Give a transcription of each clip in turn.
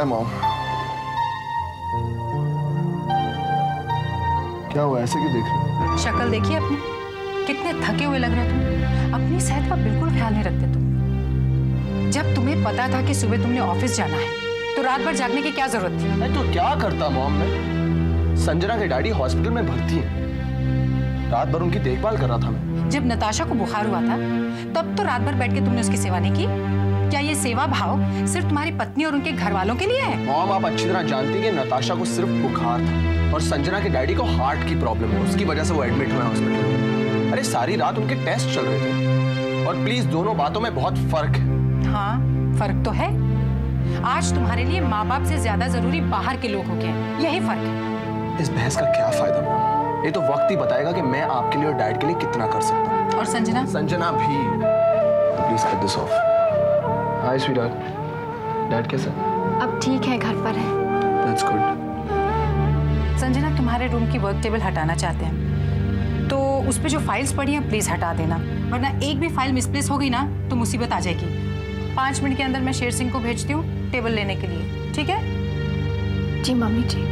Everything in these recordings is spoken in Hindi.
Hi mom. क्या हुआ, ऐसे क्यों देख रहे हो? शक्ल देखिए अपनी, कितने थके हुए लग रहे हो तुम। अपनी सेहत का बिल्कुल ख्याल नहीं रखते तुम। जब तुम्हें पता था कि सुबह तुमने ऑफिस जाना है तो रात भर जागने की क्या जरूरत थी? नहीं तो क्या करता मॉम मैं? संजना के डैडी हॉस्पिटल में भर्ती हैं। रात भर उनकी देखभाल कर रहा था मैं। जब नताशा को बुखार हुआ था तब तो रात भर बैठ के तुमने उसकी सेवा नहीं की? क्या ये सेवा भाव सिर्फ तुम्हारी पत्नी और उनके घर वालों के लिए है? मॉम, आप अच्छी तरह जानती हैं कि नताशा को सिर्फ बुखार था और संजना के डैडी को हार्ट की प्रॉब्लम है, उसकी वजह से वो एडमिट हुए हॉस्पिटल में। अरे सारी रात उनके टेस्ट चल रहे थे। और प्लीज, दोनों बातों में बहुत फर्क है। हाँ, फर्क तो है। आज तुम्हारे लिए माँ बाप से ज्यादा जरूरी बाहर के लोग हो गए, यही फर्क है। इस बहस का क्या फायदा मॉम? ये तो वक्त ही बताएगा कि मैं आपके लिए और डैड के लिए कितना कर सकता हूँ। और संजना? संजना भी। Please cut this of. Hi sweetheart, dad कैसा है? अब ठीक है, घर पर है। That's good. संजना, तुम्हारे रूम की वर्क टेबल हटाना चाहते हैं तो उस पे जो फाइल्स पड़ी हैं प्लीज हटा देना, वरना एक भी फाइल मिसप्लेस हो गई ना तो मुसीबत आ जाएगी। 5 मिनट के अंदर मैं शेर सिंह को भेजती हूँ टेबल लेने के लिए, ठीक है? जी मम्मी जी।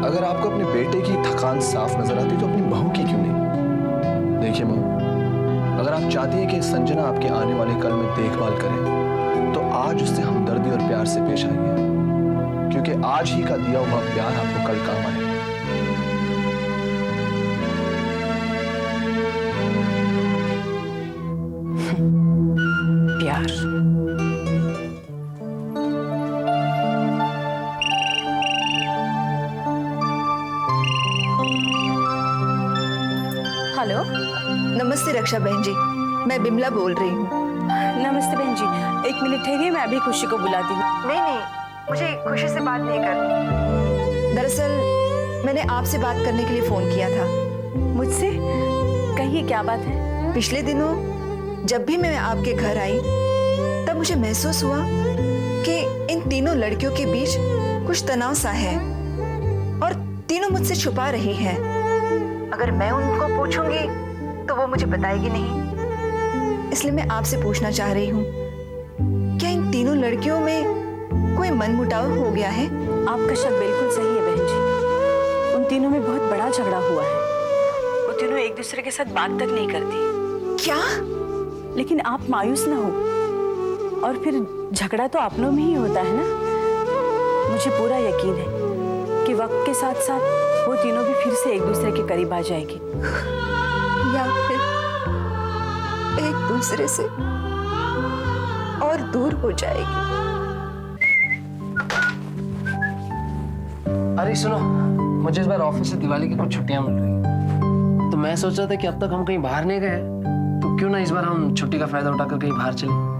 अगर आपको अपने बेटे की थकान साफ नजर आती तो अपनी बहू की क्यों नहीं? देखिए मॉम, अगर आप चाहती हैं कि संजना आपके आने वाले कल में देखभाल करे तो आज उससे हमदर्दी और प्यार से पेश आइए, क्योंकि आज ही का दिया हुआ प्यार आपको कल काम आएगा। प्यार। हेलो। नमस्ते रक्षा बहन जी, मैं बिमला बोल रही हूँ। नमस्ते बहन जी, 1 मिनट ठहरिए, मैं अभी खुशी को बुलाती हूँ। नहीं, मुझे खुशी से बात नहीं करनी। दरअसल मैंने आपसे बात करने के लिए फोन किया था। मुझसे? कहिए, क्या बात है? पिछले दिनों जब भी मैं आपके घर आई तब मुझे महसूस हुआ कि इन तीनों लड़कियों के बीच कुछ तनाव सा है और तीनों मुझसे छुपा रही हैं। अगर मैं उनको पूछूंगी तो वो मुझे बताएगी नहीं, इसलिए मैं आपसे पूछना चाह रही हूँ, क्या इन तीनों लड़कियों में कोई मनमुटाव हो गया है? आपका शक बिल्कुल सही है बहन जी, उन तीनों में बहुत बड़ा झगड़ा हुआ है। वो तीनों एक दूसरे के साथ बात तक नहीं करती। क्या? लेकिन आप मायूस ना हो, और फिर झगड़ा तो अपनों में ही होता है ना। मुझे पूरा यकीन है कि वक्त के साथ साथ वो तीनों भी फिर से एक दूसरे के करीब आ जाएगी, या फिर एक दूसरे से और दूर हो जाएगी। अरे सुनो, मुझे इस बार ऑफिस से दिवाली की कुछ छुट्टियां मिल रही हैं, तो मैं सोच रहा था कि अब तक हम कहीं बाहर नहीं गए, तो क्यों ना इस बार हम छुट्टी का फायदा उठाकर कहीं बाहर चलें।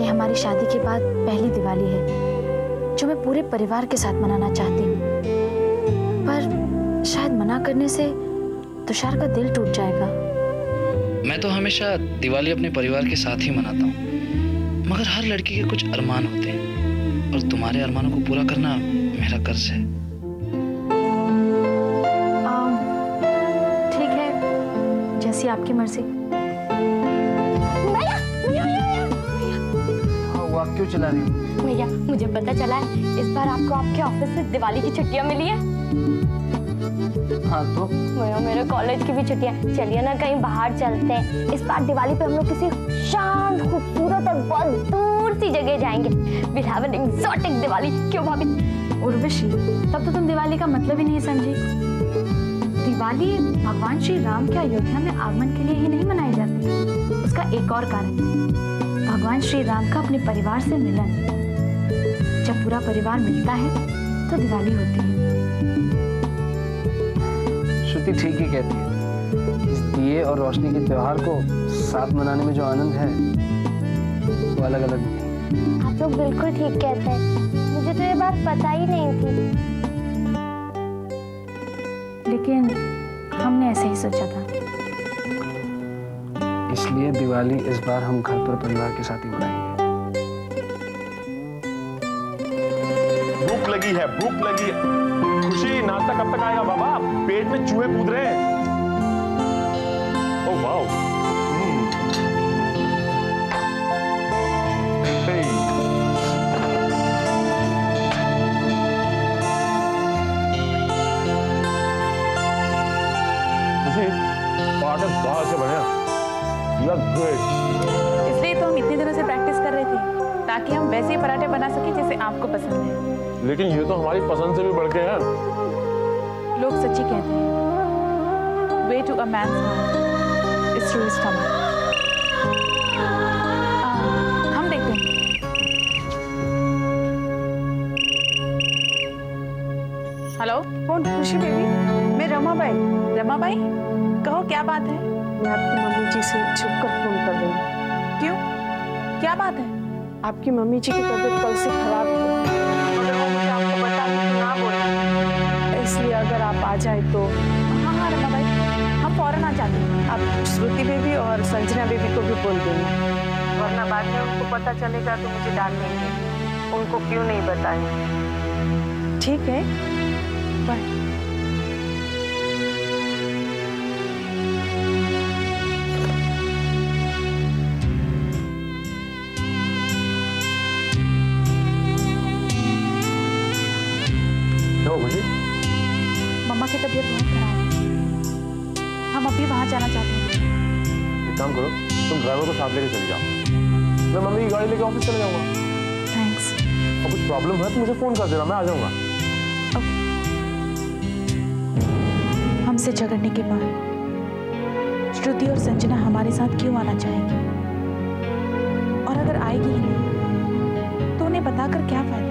हमारी शादी के बाद पहली दिवाली है जो मैं पूरे परिवार के साथ मनाना चाहती हूँ, पर शायद मना करने से तुषार का दिल टूट जाएगा। मैं तो हमेशा दिवाली अपने परिवार के साथ ही मनाता हूँ, मगर हर लड़की के कुछ अरमान होते हैं और तुम्हारे अरमानों को पूरा करना मेरा कर्ज है। ठीक है, जैसी आपकी मर्जी। आप क्यों चला रही हो? भैया, मुझे पता चला है इस बार आपको आपके ऑफिस से दिवाली की छुट्टियां मिली है। हाँ तो? भैया, मेरे कॉलेज की भी छुट्टियां, चलिए ना कहीं बाहर चलते हैं। इस बार दिवाली पे हम लोग किसी शांत, खूबसूरत और बहुत दूर सी जगह जाएंगे। We'll have an exotic Diwali. क्यों भाभी? उर्वशी, तब तो तुम दिवाली का मतलब ही नहीं समझी। दिवाली भगवान श्री राम के अयोध्या में आगमन के लिए ही नहीं मनाई जाती। उसका एक और कारण है, भगवान श्री राम का अपने परिवार से मिलन। जब पूरा परिवार मिलता है तो दिवाली होती है। श्रुति ठीक ही कहती है, इस दिए और रोशनी के त्योहार को साथ मनाने में जो आनंद है वो अलग अलग है। आप लोग बिल्कुल ठीक कहते हैं, मुझे तो ये बात पता ही नहीं थी। लेकिन हमने ऐसे ही सोचा था। इसलिए दिवाली इस बार हम घर पर परिवार के साथ ही मनाएंगे। भूख लगी है, भूख लगी है। खुशी, नाश्ता कब तक आएगा बाबा? पेट में चूहे कूद रहे हैं। Oh wow. हे। खुशी, पराठे बहुत अच्छे बने हैं। You are good. इसलिए तो हम इतने दिनों से प्रैक्टिस कर रहे थे, ताकि हम वैसे ही पराठे बना सके जैसे आपको पसंद है। लेकिन ये तो हमारी पसंद से भी बढ़ के हैं। लोग सच्ची कहते हैं, way to a man's heart is through his stomach. हम देखते हैं। हेलो, कौन? खुशी बेबी, मैं रमाबाई। रमाबाई, कहो क्या बात है? मैं आपकी मम्मी जी से छुपकर फोन कर रही हूँ। क्यों, क्या बात है? आपकी मम्मी जी की तबीयत कल से खराब है, मगर वो मुझे आपको बता के ना बोले, इसलिए अगर आप आ जाए तो। हाँ हाँ रमा भाई, हम फौरन आ जाते हैं। आप श्रुति बेबी और संजना बेबी को भी बोल देंगे, वरना बाद में उनको पता चलेगा तो मुझे डांटेंगे। उनको क्यों नहीं बताया? ठीक है, बाय। खुशी, मम्मा की तबीयत बहुत खराब है, हम अभी वहाँ जाना चाहते हैं। एक काम करो, तुम ड्राइवर को साथ लेके चले जाओ। मैं मम्मी की गाड़ी लेके ऑफिस चले जाऊंगा। थैंक्स। और कुछ प्रॉब्लम है तो मुझे फोन कर देना, मैं आ जाऊंगा। हमसे झगड़ने के बाद श्रुति और संजना हमारे साथ क्यों आना चाहेंगी? और अगर आएगी ही नहीं तो उन्हें बताकर क्या फायदा?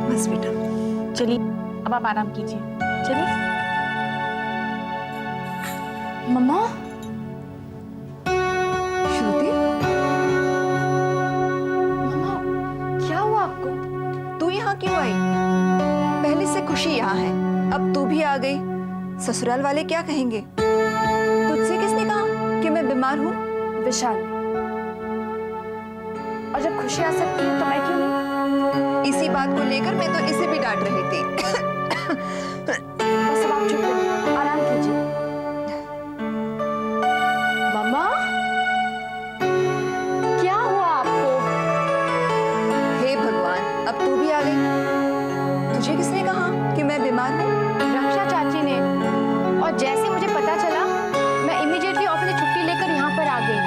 बस बेटा, चलिए अब आप आराम कीजिए। चलिए। मम्मा, श्रुति, मम्मा क्या हुआ आपको? तू यहाँ क्यों आई? पहले से खुशी यहाँ है, अब तू भी आ गई। ससुराल वाले क्या कहेंगे? तुझसे किसने कहा कि मैं बीमार हूँ? विशाल, और जब खुशी आ सकती है तो मैं क्यों नहीं? इसी बात को लेकर मैं तो इसे भी डांट रही थी। बस अब आप चुप रहिए, आराम कीजिए। मम्मा, क्या हुआ आपको? हे भगवान, अब तू भी आ गई। तुझे किसने कहा कि मैं बीमार हूँ? रक्षा चाची ने, और जैसे मुझे पता चला मैं इमीडिएटली ऑफिस से छुट्टी लेकर यहाँ पर आ गई।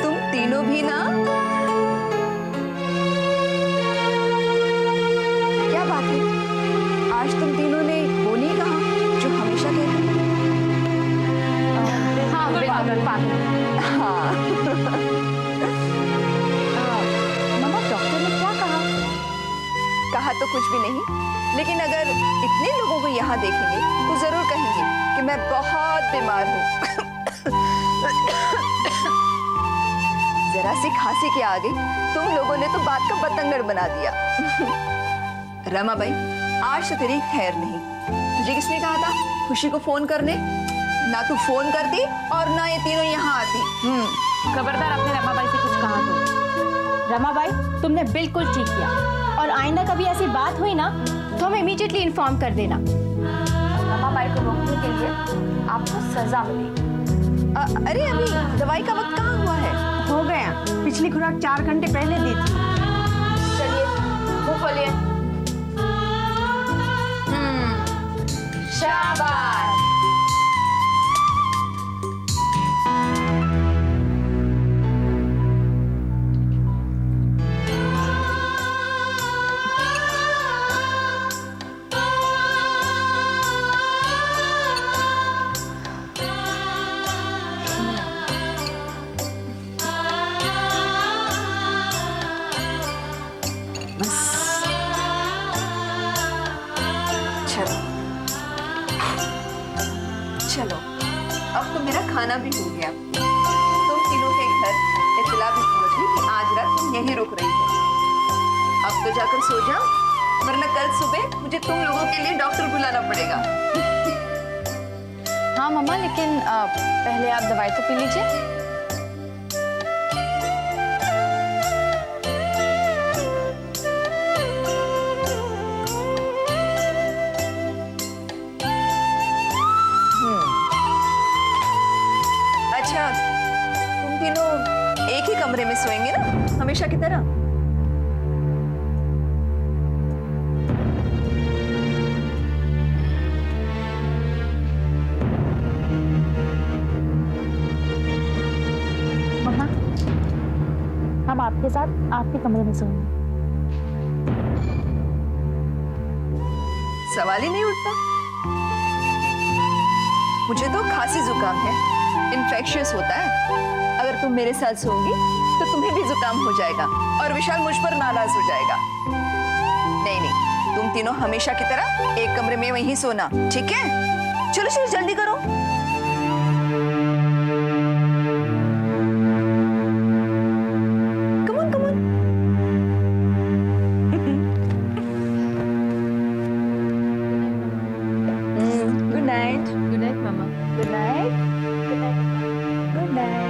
तुम तीनों भी ना? क्या बात है, आज तुम तीनों ने वो नहीं कहा जो हमेशा कहते हो? हाँ बिल्कुल पागल। हाँ। मम्मा, डॉक्टर ने क्या कहा? कहा तो कुछ भी नहीं, लेकिन अगर इतने लोगों को यहाँ देखेंगे तो जरूर कहेंगे कि मैं बहुत बीमार हूँ। जरा सी खांसी के आगे तुम लोगों ने तो बात का बतंगड़ बना दिया। रमा भाई, आज तो तेरी खैर नहीं। तुझे किसने कहा था खुशी को फोन करने? ना तू फोन करती और ना ये तीनों यहाँ आती। खबरदार आपने रमाबाई से कुछ कहा तो। रमाबाई, तुमने बिल्कुल ठीक किया, और आइंदा कभी ऐसी बात हुई ना तो हमें इमीडिएटली इन्फॉर्म कर देना। रमाबाई को रोकने के लिए आपको सजा मिलेगी। अरे अभी दवाई का वक्त कहाँ हुआ है? हो गया, पिछली खुराक 4 घंटे पहले दी थी। चलिए, मुंह खोलिए। शाबाश। चलो, अब तो मेरा खाना भी हो गया। तुम तीनों के घर इत्तला भी पहुंच गई कि आज रात तुम यहीं रुक रही हो। अब तो जाकर सो जाओ, वरना कल सुबह मुझे तुम लोगों के लिए डॉक्टर बुलाना पड़ेगा। हाँ मम्मा, लेकिन पहले आप दवाई तो पी लीजिए। में सोएंगे ना, हमेशा की तरह? मम्मा, हम आपके साथ आपके कमरे में सोएंगे। सवाल ही नहीं उठता। मुझे तो खांसी जुकाम है, इन्फेक्शियस होता है। अगर तुम मेरे साथ सोओगी तो तुम्हें भी जुकाम हो जाएगा और विशाल मुझ पर नाराज हो जाएगा। नहीं नहीं, तुम तीनों हमेशा की तरह एक कमरे में वहीं सोना, ठीक है? चलो चलो जल्दी करो। Come on come on. Good night. Good night मामा। Good night. Good night.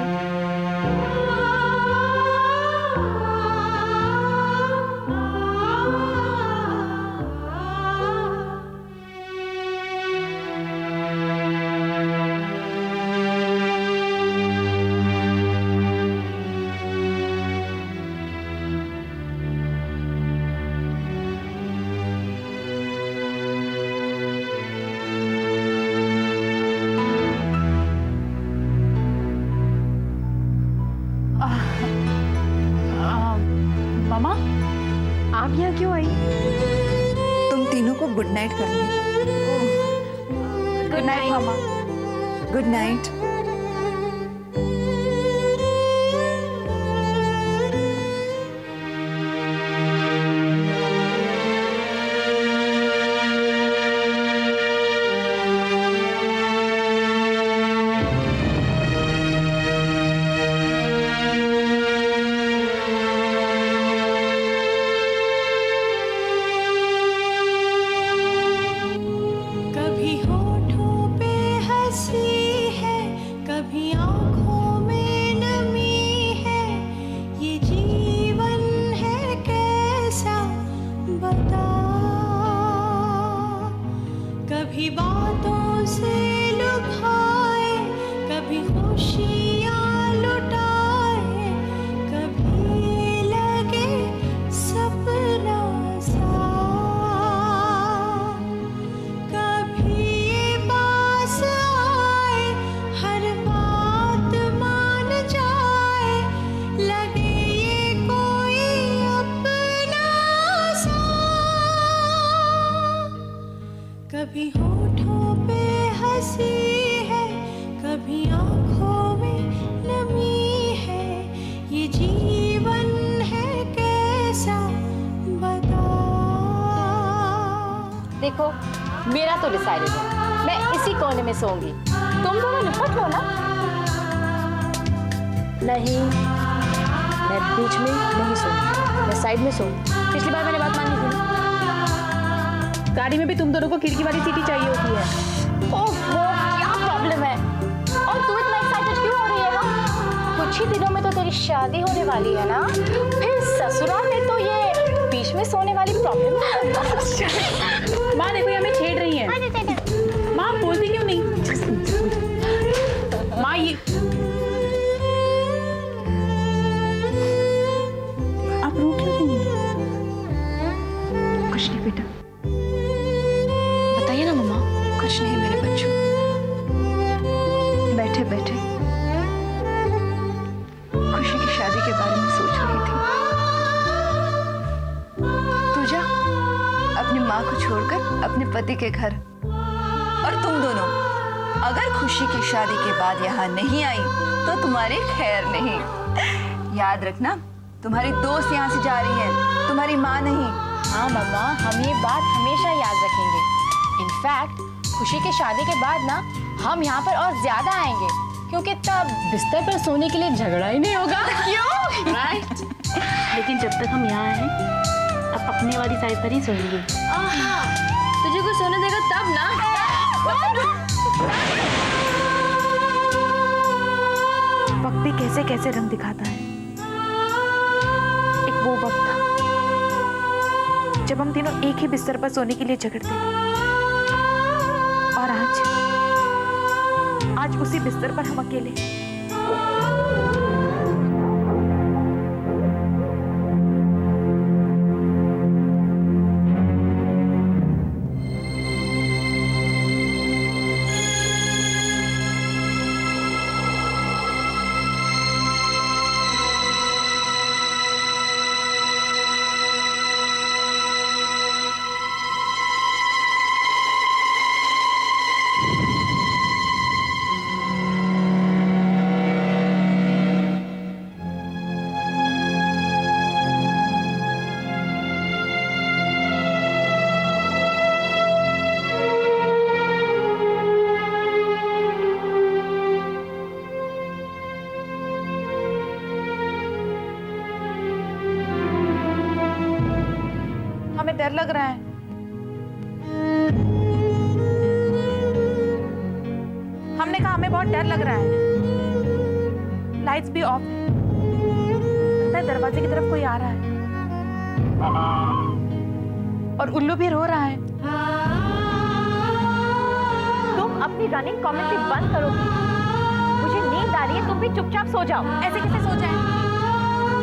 मामा, आप यहाँ क्यों आई? तुम तीनों को गुड नाइट करनी। गुड नाइट मामा। Good night. कभी होठों पे हंसी है, कभी आँखों में नमी है, ये जीवन है कैसा बता। कभी बातों से लुभाए, कभी खुशियाँ लुटाए, कभी लगे सपना सा। कभी ये पास आए, हर बात मान जाए, लगे ये कोई अपना सा। कभी होठों पे हंसी है, कभी आँखों में नमी है, ये जीवन है कैसा बता। देखो, मेरा तो डिसाइडेड है, मैं इसी कोने में सोऊंगी। तुम दोनों निपट लो ना। नहीं, मैं बीच में नहीं सोऊंगी, मैं साइड में सोऊंगी। पिछली बार मैंने बात मानी थी ना। गाड़ी में भी तुम दोनों को खिड़की वाली सीटी चाहिए होती है। ओहो, क्या प्रॉब्लम है? और तू इतना एक्साइटेड क्यों हो रही है ना? कुछ ही दिनों में तो तेरी शादी होने वाली है ना, फिर ससुराल में तो ये बीच में सोने वाली प्रॉब्लम। माँ देखो, ये हमें छेड़ रही है। माँ आप बोलती क्यों नहीं? माँ ये आप रो क्यों रही हैं? कुछ नहीं बेटा। बताइए ना मम्मा। कुछ नहीं मेरे बच्चों, बैठे बैठे खुशी की शादी के बारे में सोच रही थी। तू जा अपनी माँ को छोड़कर अपने पति के घर। और तुम दोनों अगर खुशी की शादी के बाद यहाँ नहीं आई तो तुम्हारी खैर नहीं। याद रखना, तुम्हारी दोस्त यहाँ से जा रही है, तुम्हारी माँ नहीं। हाँ मम्मा, हम ये बात हमेशा याद रखेंगे। इनफैक्ट खुशी की शादी के बाद ना हम यहाँ पर और ज्यादा आएंगे, क्योंकि तब बिस्तर पर सोने के लिए झगड़ा ही नहीं होगा। क्यों? राइट। लेकिन जब तक हम यहाँ हैं, अब अपने वाली साइड पर ही सोएंगे। तुझे कोई सोने देगा तब ना। वक्त भी कैसे कैसे रंग दिखाता है। एक वो वक्त था जब हम तीनों एक ही बिस्तर पर सोने के लिए झगड़ते थे, और आज उसी बिस्तर पर हम अकेले। लग रहा है। हमने कहा हमें बहुत डर लग रहा है। लाइट्स भी ऑफ है। लगता है दरवाजे की तरफ कोई आ रहा है और उल्लू भी रो रहा है। तुम अपनी रनिंग कमेंट्री बंद करोगी? मुझे नींद आ रही है, तुम भी चुपचाप सो जाओ। ऐसे कैसे सो जाए?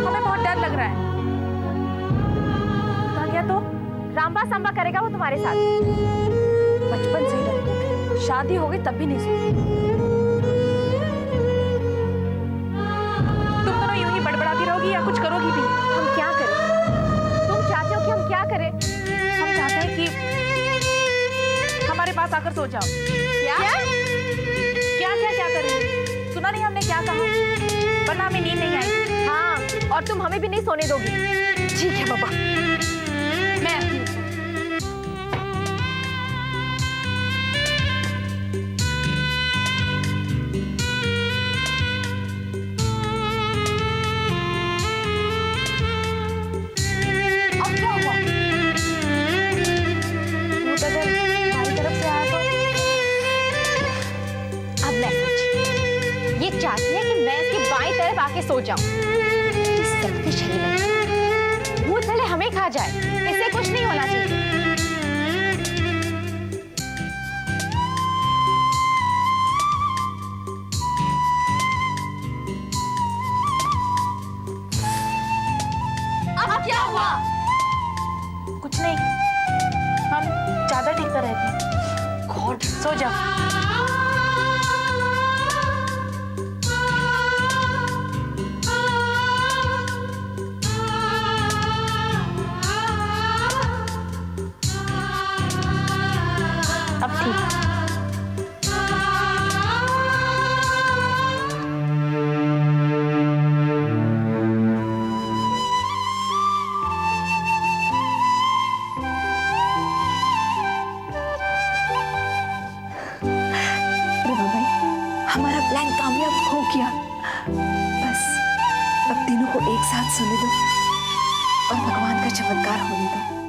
हमें बहुत डर लग रहा है। कहा गया तो रामबा सांबा करेगा वो तुम्हारे साथ। बचपन से ही डरपोक है, शादी हो गई तब भी नहीं सोती। तुम दोनों यूं ही बड़बड़ाती रहोगी या कुछ करोगी भी? हम क्या करें? तुम चाहते हो कि हम क्या करें? हम चाहते हैं कि हमारे पास आकर सो जाओ। क्या क्या क्या क्या कर रही हो? सुना नहीं हमने क्या कहा? वरना हमें नींद नहीं आई। हाँ, और तुम हमें भी नहीं सोने दोगी। ठीक है बाबा। मैं आती हूँ। अब क्या हुआ? भूत अगर हमारी तरफ से आया तो? अब मैं समझी। ये चाहती है कि मैं इसकी बाईं तरफ आके सो जाऊं। सेल्फिश है ये। भूत भले हमें खा जाए, इससे कुछ नहीं होना चाहिए। अब क्या हुआ? कुछ नहीं, हम चादर ठीक कर रहे थे। गॉड, सो जाओ। अब ठीक। रेवा भाई, हमारा प्लान कामयाब हो गया। बस अब तीनों को एक साथ सोने दो और भगवान का चमत्कार होने दो।